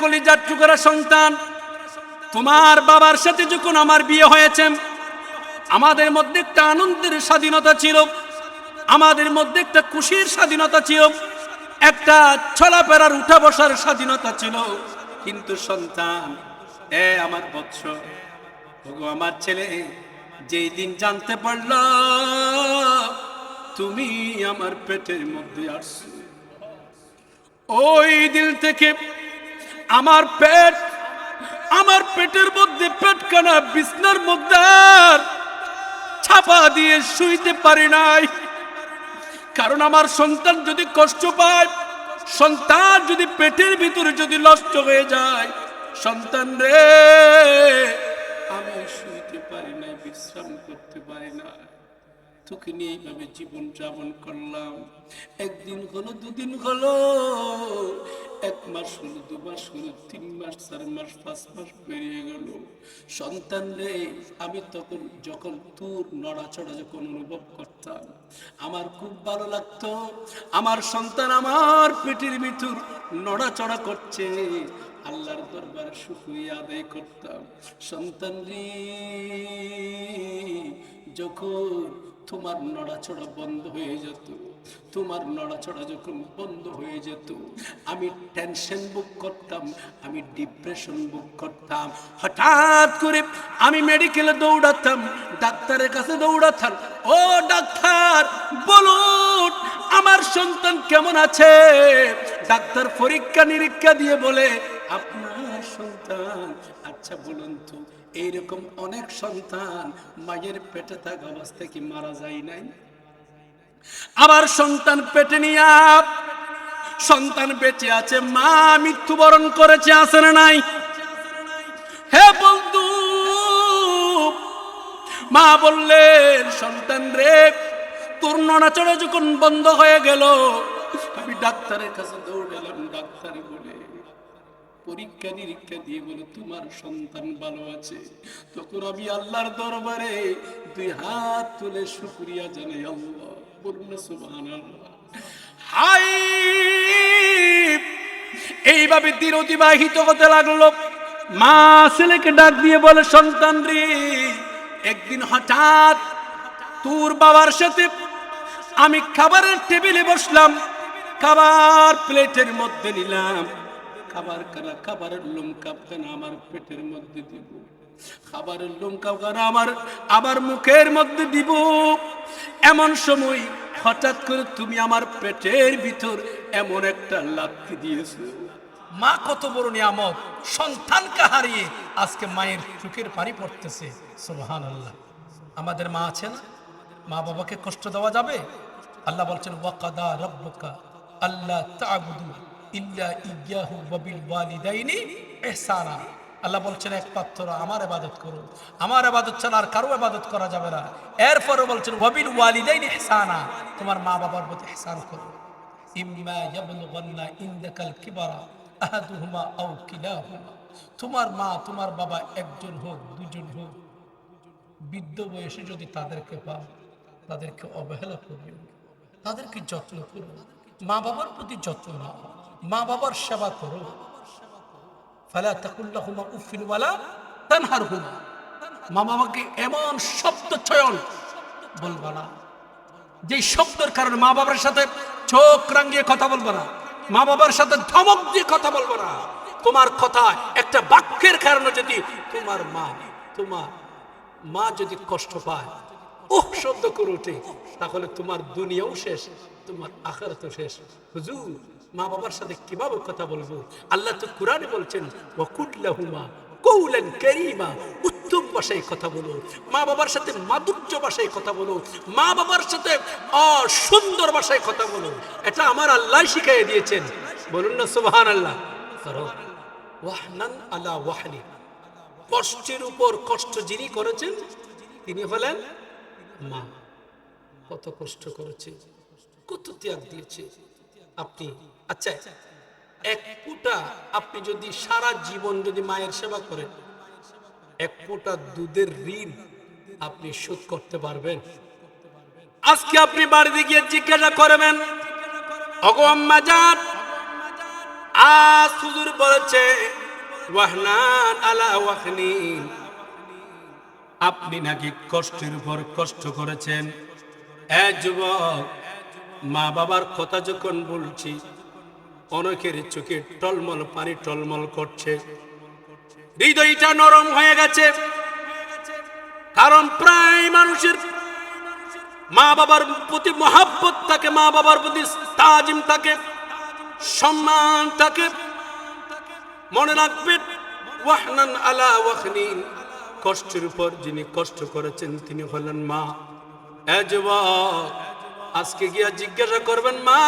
কলিজার টুকরা সন্তান, তোমার বাবার সাথে যখন আমার বিয়ে হয়েছে, আমাদের মধ্যে একটা আনন্দের স্বাধীনতা ছিল, আমাদের মধ্যে একটা খুশির স্বাধীনতা ছিল, একটা চলাফেরার উঠা বসার স্বাধীনতা ছিল। কিন্তু সন্তান, আমার বৎস, আমার ছেলে যেই দিন জানতে পারল তুমি আমার পেটের মধ্যে আসছো, ওই দিল থেকে আমার পেটের মধ্যে পেটখানা বিছনার মধ্যে ছাপা দিয়ে শুইতে পারি নাই। কারণ আমার সন্তান যদি কষ্ট পায়, সন্তান যদি পেটের ভিতরে যদি নষ্ট হয়ে যায়, সন্তান রে আমি শুইতে পারি না, বিশ্রাম করতে পারি না। তোকে নিয়ে এইভাবে জীবন যাপন করলাম। একদিন হলো, দুদিন হলো, 1 মাস হলো, 2 মাস হলো, 3 মাস, 4 মাস, 5 মাস পেরিয়ে গেল। সন্তান রে, আমি তখন যখন তোর নড়াচড়া যখন অনুভব করতাম, আমার খুব ভালো লাগতো। আমার সন্তান আমার পেটের ভিতর নড়াচড়া করছে, আল্লাহর দরবারে শুকরিয়া আদায় করতাম। সন্তান রে, যখন তোমার নড়াচড়া বন্ধ হয়ে যেত, তোমার নড়াচড়া যখন বন্ধ হয়ে যেত, আমি টেনশন বুক করতাম, আমি ডিপ্রেশন বুক করতাম। হঠাৎ করে আমি মেডিকেলে দৌড়াতাম, ডাক্তারের কাছে দৌড়াতাম। ও ডাক্তার, বলুন আমার সন্তান কেমন আছে? ডাক্তার পরীক্ষা নিরীক্ষা দিয়ে বলে, আপনার সন্তান, আচ্ছা বলুন তো, এইরকম অনেক সন্তান মায়ের পেটে থাকা অবস্থায় কি মারা যায় নাই? আবার সন্তান পেটে নিয়ে সন্তান বেঁচে আছে, মা মৃত্যুবরণ করেছে, আছে না নাই? হে বন্ধু, মা বললেন, সন্তান রে, তোর নড়াচড়া যখন বন্ধ হয়ে গেল, আমি ডাক্তারের কাছে দৌড়ালাম। ডাক্তার বলে, পরীক্ষা নিরীক্ষা দিয়ে বলে, তোমার সন্তান ভালো আছে। তখন আমি আল্লাহর দরবারে 2 হাত তুলে শুকরিয়া জানাই। আল্লাহ, বলুন না সুবহানাল্লাহ। হাই, এইভাবে দিন অতিবাহিত হতে লাগলো। মা ছেলেকে ডাক দিয়ে বলে, সন্তান রে, একদিন হঠাৎ তোর বাবার সাথে আমি খাবারের টেবিলে বসলাম, খাবার প্লেটের মধ্যে নিলাম, খাবারের লুমকাপখানা আমার পেটের মধ্যে দিব, খাবারের লুমকাপখানা আমার মুখের মধ্যে দিব। এমন সময় হঠাৎ করে তুমি আমার পেটের ভিতর এমন একটা লাথি দিয়েছো। মা কত বড় নিয়ামত, সন্তানকে হারিয়ে আজকে মায়ের চোখের পানি পড়তেছে। সুবহানাল্লাহ। আমাদের মা আছে না, মা বাবাকে কষ্ট দেওয়া যাবে? আল্লাহ বলছেন, ওয়াকাদা রাব্বুকা আল্লা তা'বুদু ইল্লা ইয়্যাহু ওয়া বিল ওয়ালিদাইনি ইহসানা। আল্লাহ বলছেন, একমাত্র আমার ইবাদত করো, আমার ইবাদত ছাড়া আর কারো ইবাদত করা যাবে না। এরপরে বলছেন, ওয়া বিল ওয়ালিদাইনি ইহসানা, তোমার মা বাবার প্রতি ইহসান করো। ইম্মা ইয়াবলুগান্না ইনদাকাল কিবারা আহাদুহুমা আও কিলাহুমা, তোমার মা তোমার বাবা একজন হোক, দুজন হোক, বৃদ্ধ বয়সে যদি তাদেরকে পাও, তাদেরকে অবহেলা করিও, তাদেরকে যত্ন করো, মা বাবার প্রতি যত্ন নাও, মা বাবার সেবা করো। ফালা তাকুল লাহুমা উফিন ওয়ালা তানহারহুমা, মা বাবাকে এমন শব্দ চয়ন বলবা না, যে শব্দের কারণে মা বাবার সাথে চোখ রাঙিয়ে কথা বলবো না, মা বাবার সাথে ধমক দিয়ে কথা বলবো না। তোমার কথা একটা বাক্যের কারণে যদি তোমার মা যদি কষ্ট পায়, ওহ শব্দ করে ওঠে, তাহলে তোমার দুনিয়াও শেষ, তোমার আখিরাতও শেষ। হুজুর, মা বাবার সাথে কিভাবে কথা বলবো? আল্লাহ তো কোরআনে বলছেন, ওয়াকুল লাহুমা কওলান কারীমা, উত্তম ভাষায় কথা বলো, মা বাবার সাথে মাধুর্য ভাষায় কথা বলো, মা বাবার সাথে সুন্দর ভাষায় কথা বলো। এটা আমার আল্লাহ শিখিয়ে দিয়েছেন। বলুন না সুবহানাল্লাহ। ওয়াহনান আলা ওয়াহনি, কষ্টের উপর কষ্ট যিনি করেছেন তিনি হলেন মা। কত কষ্ট করেছে, কত ত্যাগ দিয়েছে আপনি। আচ্ছা, এক ফোঁটা আপনি যদি সারা জীবন যদি মায়ের সেবা করেন, এক ফোঁটা দুধের ঋণ আপনি শোধ করতে পারবেন? আজকে আপনি বাড়িতে গিয়ে জিজ্ঞাসা করবেন, ওগো আম্মা জান, আজ হুজুর বলেছে বলেছে ওয়াহনান আলা ওয়াহনিন, আপনি নাকি কষ্টের উপর কষ্ট করেছেন। যুবক, মা বাবার কথা যখন বলছি অনেকের চোখে টলমল পানি টলমল করছে, হৃদয়টা নরম হয়ে গেছে। কারণ প্রায় মানুষের মা বাবার প্রতি মহাব্বত থাকে, মা বাবার প্রতি তাজিম থাকে, সম্মান থাকে। মনে রাখবেন ওয়াহনান আলা ওয়াহনিন, কষ্টের উপর যিনি কষ্ট করেছেন তিনি হলেন মা। যুবক, আজকে গিয়া জিজ্ঞাসা করবেন মা,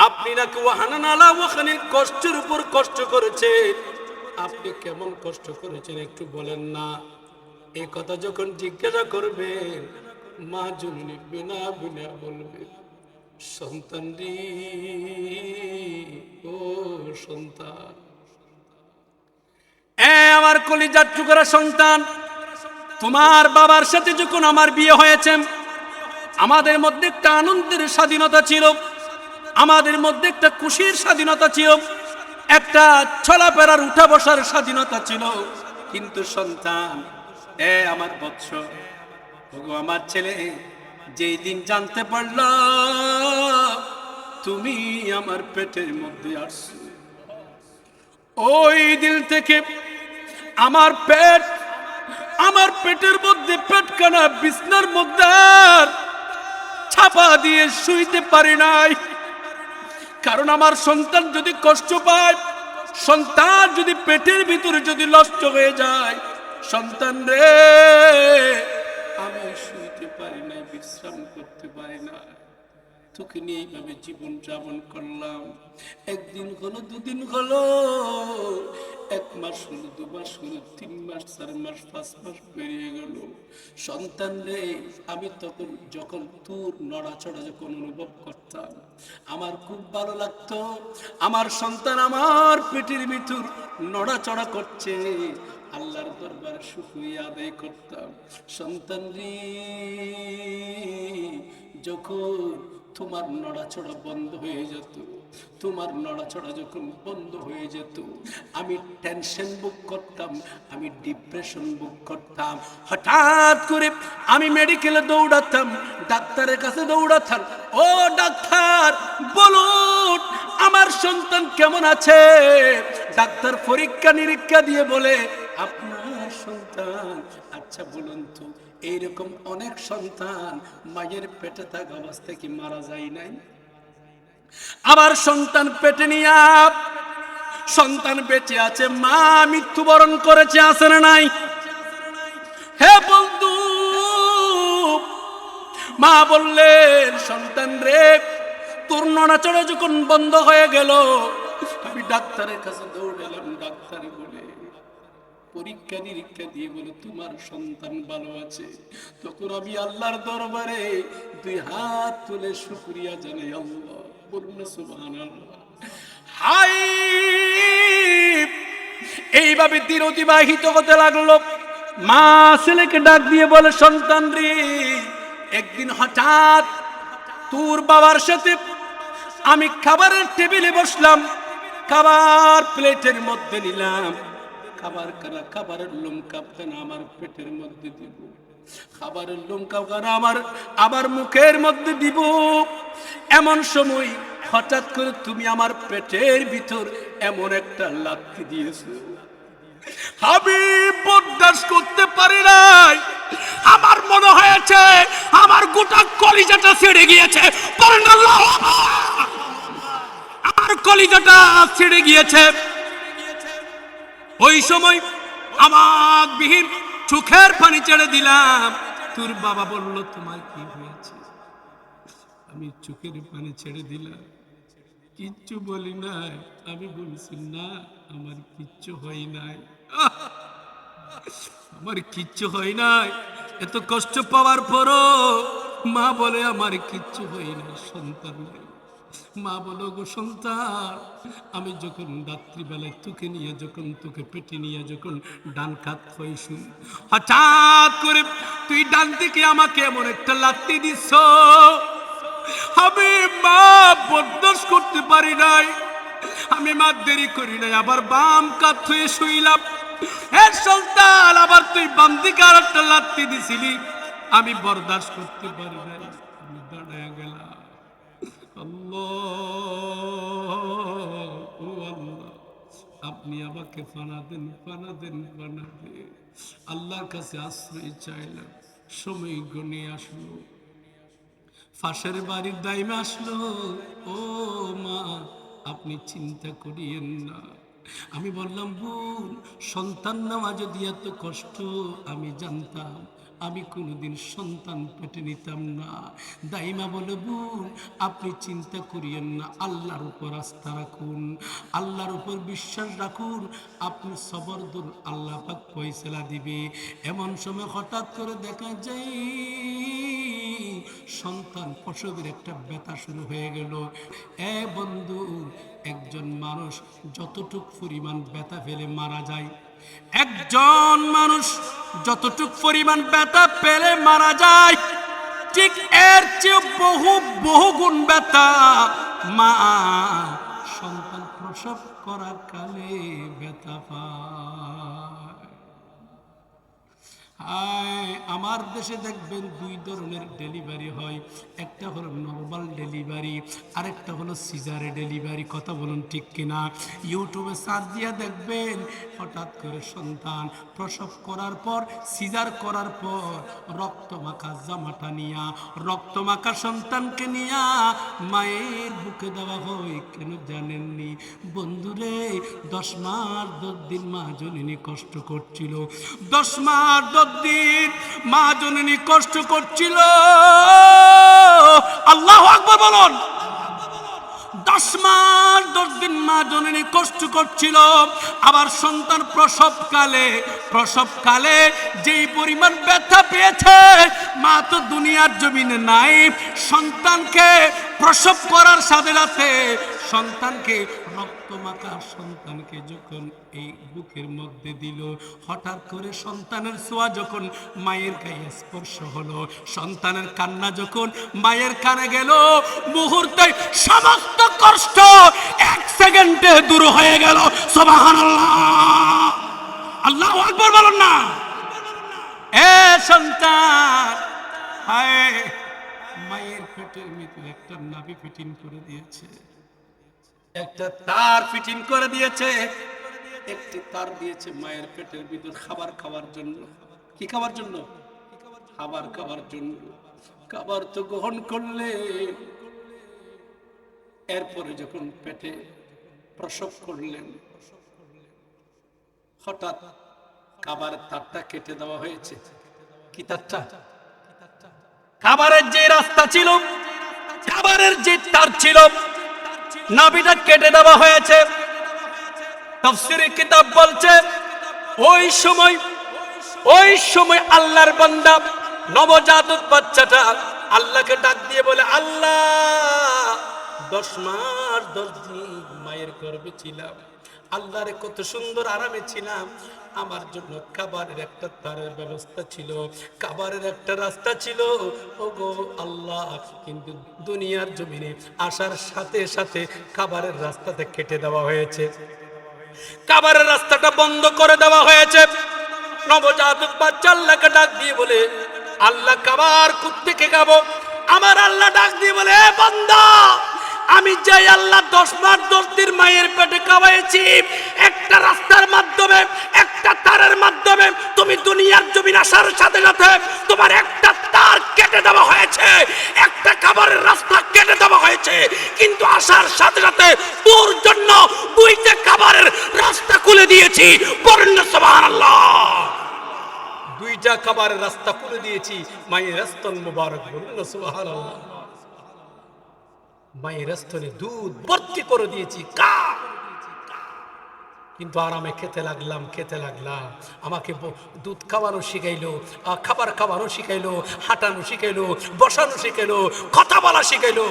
আপনি নাকি ওয়াহনান আলা ওয়াহনিন, কষ্টের উপর কষ্ট করেছেন, আপনি কেমন কষ্ট করেছেন একটু বলেন না। এই কথা যখন জিজ্ঞাসা করবেন, মা জননী বিনা বিনা বলবে, সন্তান রে, ও সন্তান, আমার কলিজার টুকরা সন্তান, তোমার বাবার সাথে যখন আমার বিয়ে হয়েছে, আমাদের মধ্যে একটা আনন্দের স্বাধীনতা ছিল, আমাদের মধ্যে একটা খুশির স্বাধীনতা ছিল, একটা চলাফেরার উঠা বসার স্বাধীনতা ছিল। কিন্তু সন্তান, আমার বৎস, আমার ছেলে যেই দিন জানতে পারল তুমি আমার পেটের মধ্যে আসছো, ওই দিন থেকে আমার পেটের মধ্যে পেটখানা বিছনার মধ্যে ছাপা দিয়ে শুইতে পারি নাই। কারণ আমার সন্তান যদি কষ্ট পায়, সন্তান যদি পেটের ভিতরে যদি নষ্ট হয়ে যায়, সন্তান রে, আমি শুইতে পারি না, বিশ্রাম করতে পারি না। তোকে নিয়ে এইভাবে জীবন যাপন করলাম। একদিন হলো, দুদিন হলো, 1 মাস হলো, 2 মাস হলো, 3 মাস, 4 মাস, 5 মাস পেরিয়ে গেল। সন্তান রে, আমি তখন যখন তোর নড়াচড়া যখন অনুভব করতাম, আমার খুব ভালো লাগতো। আমার সন্তান আমার পেটের ভিতর নড়াচড়া করছে, আল্লাহর দরবারে শুকরিয়া আদায় করতাম। সন্তান রে, যখন তোমার নড়াচড়া বন্ধ হয়ে যেত, তোমার নড়াচড়া যখন বন্ধ হয়ে যেত, আমি টেনশন বুক করতাম, আমি ডিপ্রেশন বুক করতাম। হঠাৎ করে আমি মেডিকেলে দৌড়াতাম, ডাক্তারের কাছে দৌড়াতাম, ও ডাক্তার বলুন আমার সন্তান কেমন আছে। ডাক্তার পরীক্ষা নিরীক্ষা দিয়ে বলে, আপনার সন্তান, আচ্ছা বলুন তো, এইরকম অনেক সন্তান মায়ের পেটে থাকা অবস্থায় কি মারা যায় নাই? আবার সন্তান পেটে নিয়ে সন্তান বেঁচে আছে, মা মৃত্যুবরণ করেছে, আছে না নাই? হে বন্ধু, মা বললেন সন্তান রে, তোর নড়াচড়া যখন বন্ধ হয়ে গেল, আমি ডাক্তারের কাছে দৌড়ালাম। ডাক্তার বলে, পরীক্ষা নিরীক্ষা দিয়ে বলে তোমার সন্তান ভালো আছে। তখন আমি আল্লাহর দরবারে 2 হাত তুলে শুকরিয়া জানাই। আল্লাহ, বলুন না সুবহানাল্লাহ। হাই, এইভাবে দিন অতিবাহিত হতে লাগলো। মা ছেলেকে ডাক দিয়ে বলে, সন্তান রে, একদিন হঠাৎ তোর বাবার সাথে আমি খাবারের টেবিলে বসলাম, খাবার প্লেটের মধ্যে নিলাম, খাবারের লুমকাপখানা আমার পেটের মধ্যে দিব, খাবারের লুমকাপখানা আমার মুখের মধ্যে দিব। এমন সময় হঠাৎ করে তুমি আমার পেটের ভিতর এমন একটা লাথি দিয়েছো, আমি বরদাস্ত করতে পারি নাই। আমার মনে হয়েছে আমার গোটা কলিজাটা ছিঁড়ে গিয়েছে। আমার কলিজাটা ছিঁড়ে গিয়েছে। ওই সময় আমার বিহীন চোখের পানি ছেড়ে দিলাম। তোর বাবা বলল, তোমার কি হয়েছে? আমি চোখের পানি ছেড়ে দিলাম, কিচ্ছু বলি নাই। আমি বলছি, না আমার কিচ্ছু হয় নাই, আমার কিচ্ছু হয় নাই। এত কষ্ট পাওয়ার পরও মা বলে আমার কিচ্ছু হয় না। সন্তান, মা বলো, গো সন্তান, আমি যখন রাত্রিবেলায় তোকে নিয়ে, যখন তোকে পেটে নিয়ে যখন ডান কাত হয়ে শুন, হঠাৎ করে তুই ডান দিকে আমাকে এমন একটা লাথি দিছ, আমি মা বরদাস্ত করতে পারি নাই। আমি মা দেরি করি নাই, আবার বাম কাত হয়ে শুইলাম। হে সন্তান, আবার তুই বাম দিকে আর একটা লাত্তি দিছিলি, আমি বরদাস্ত করতে পারি নাই, আমি দাঁড়ায় গেলাম। আল্লাহ, ও আল্লাহ, আপনি আমাকে ফানা দেন, ফানা দেন, ফানা দেন। আল্লাহর কাছে আশ্রয় চাইলাম। সময় গনিয়ে আসলো, ফাঁসের বাড়ির দাইমে আসলো। ও মা, আপনি চিন্তা করিয়েন না। আমি বললাম, বোন, সন্তান নেওয়া যদি এত কষ্ট আমি জানতাম, আমি কোনোদিন সন্তান পেটে নিতাম না। দাইমা বলে, বোন, আপনি চিন্তা করিয়েন না, আল্লাহর উপর আস্থা রাখুন, আল্লাহর উপর বিশ্বাস রাখুন, আপনি সবর দূর, আল্লাহ পাক ফয়সালা দিবে। এমন সময় হঠাৎ করে দেখা যায় সন্তান প্রসবের একটা ব্যথা শুরু হয়ে গেল। এ বন্ধু, একজন মানুষ যতটুক পরিমাণ ব্যথা ফেলে মারা যায়, একজন মানুষ যতটুক পরিমাণ ব্যথা পেলে মারা যায়, ঠিক এর চেয়ে বহু বহু গুণ ব্যথা মা সন্তান প্রসব করার কালে ব্যথা পায়। আমার দেশে দেখবেন দুই ধরনের ডেলিভারি হয়, একটা হলো নরমাল ডেলিভারি, আরেকটা হলো সিজারে ডেলিভারি। কথা বলুন ঠিক কিনা? ইউটিউবে সার্চ দিয়ে দেখবেন, হঠাৎ করে সন্তান প্রসব করার পর, সিজার করার পর রক্তমাখা জামাটা নিয়া, রক্তমাখা সন্তানকে নিয়া মায়ের বুকে দেওয়া হয়। কেন জানেননি বন্ধুরে? 10 মাস 10 দিন মা জননী কষ্ট করছিল, 10 মাস 10 দিন মা জননী কষ্ট করছিল। আল্লাহু আকবার বলুন। 10 মাস 10 দিন মা জননী কষ্ট করছিল। আবার সন্তান প্রসবকালে যেই পরিমাণ ব্যথা পেয়েছে, মা তো দুনিয়ার জমিনে নাই। সন্তানকে প্রসব করার সাথে সাথে সন্তানকে রক্তমাখা সন্তানকে যখন এই বুকের মধ্যে দিল, হঠাৎ করে সন্তানের ছোঁয়া যখন মায়ের গায়ে স্পর্শ হলো, সন্তানের কান্না যখন মায়ের কানে গেল, মুহূর্তে সমস্ত কষ্ট 1 সেকেন্ডে দূর হয়ে গেল। সুবহানাল্লাহ, আল্লাহু আকবার বলুন না। এ সন্তান, হায়, মায়ের পেটের ভিতরে একটা নাভি ফিটিং করে দিয়েছে, একটা তার ফিটিং করে দিয়েছে, একটি তার দিয়েছে মায়ের পেটের ভিতর খাবার খাওয়ার জন্য। কি খাবার জন্য? খাবার খাওয়ার জন্য। খাবার তো গ্রহণ করলে, এরপরে যখন পেটে প্রসব করলেন, হঠাৎ খাবারের তারটা কেটে দেওয়া হয়েছে। কি তারটা? খাবারের যে রাস্তা ছিল, খাবারের যে তার ছিল, নাভিটা কেটে দেওয়া হয়েছে। তাফসীরের কিতাব বলছে, ওই সময় আল্লাহর বান্দা নবজাতক বাচ্চাটা আল্লাহকে ডাক দিয়ে বলে, আল্লাহ, 10 মাস 10 দিন মায়ের গর্ভে ছিলাম, আল্লাহরে কত সুন্দর আরামে ছিলাম, আমার জন্য খাবারের একটা তারের ব্যবস্থা ছিল, খাবারের একটা রাস্তা ছিল, ওগো আল্লাহ, কিন্তু দুনিয়ার জমিনে আসার সাথে সাথে খাবারের রাস্তাটা কেটে দেওয়া হয়েছে, খাবারের রাস্তাটা বন্ধ করে দেওয়া হয়েছে। নবজাতক বাচ্চা আল্লাহকে ডাক দিয়ে বলে, আল্লাহ, খাবার কোত্থেকে খাবো? আমার আল্লাহ ডাক দিয়ে বলে, এ বান্দা, আমি যাই আল্লাহ 10 মাস 10 দিন মায়ের পেটে খাওয়াইছি, একটা রাস্তার মাধ্যমে, একটা তারের মাধ্যমে তুমি দুনিয়ার জমিন আসার সাথে সাথে তোমার একটা তার কেটে দেওয়া হয়েছে, একটা খাবারের রাস্তা কেটে দেওয়া হয়েছে, কিন্তু আসার সাথে সাথে তোর জন্য 2টা খাবারের রাস্তা খুলে দিয়েছি। বলেন না সুবহানাল্লাহ। 2টা খাবারের রাস্তা খুলে দিয়েছি, মায়ের স্তন মুবারক। বলেন না সুবহানাল্লাহ। মায়ের স্তনে দুধ ভর্তি করে দিয়েছি, কিন্তু আরামে খেতে লাগলাম। আমাকে দুধ খাওয়ানো শিখাইলো, খাবার খাওয়ানো শিখাইলো, হাঁটানো শিখাইলো, বসানো শিখাইলো, কথা বলা শিখাইলো,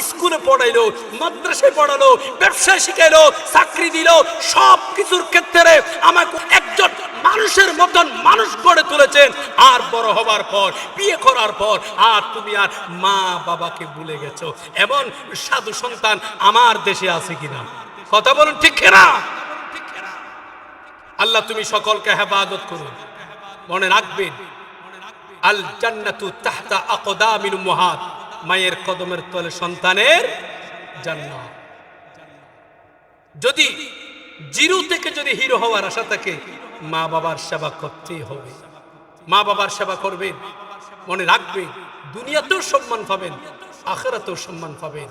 স্কুলে পড়াইলো, মাদ্রাসায় পড়ালো, ব্যবসায় শিখাইলো, চাকরি দিল। সব কিছুর ক্ষেত্রে আমাকে একজন মানুষের মতন মানুষ গড়ে তুলেছেন। আর বড় হবার পর, বিয়ে করার পর, আর তুমি আর মা বাবাকে ভুলে গেছো, এমন সাধু সন্তান আমার দেশে আছে কিনা? কথা বলুন ঠিক কিনা? আল্লাহ তুমি সকলকে হেফাজত করুন। মনে রাখবেন, আল জান্নাতু তাহতা আকদামিল উম্মাহাত, মায়ের কদমের তলে সন্তানের জান্নাত। যদি জিরো থেকে যদি হিরো হওয়ার আশা থাকে, মা বাবার সেবা করতেই হবে। মা বাবার সেবা করবেন, মনে রাখবেন দুনিয়াতেও সম্মান পাবেন, আখিরাতেও সম্মান পাবেন।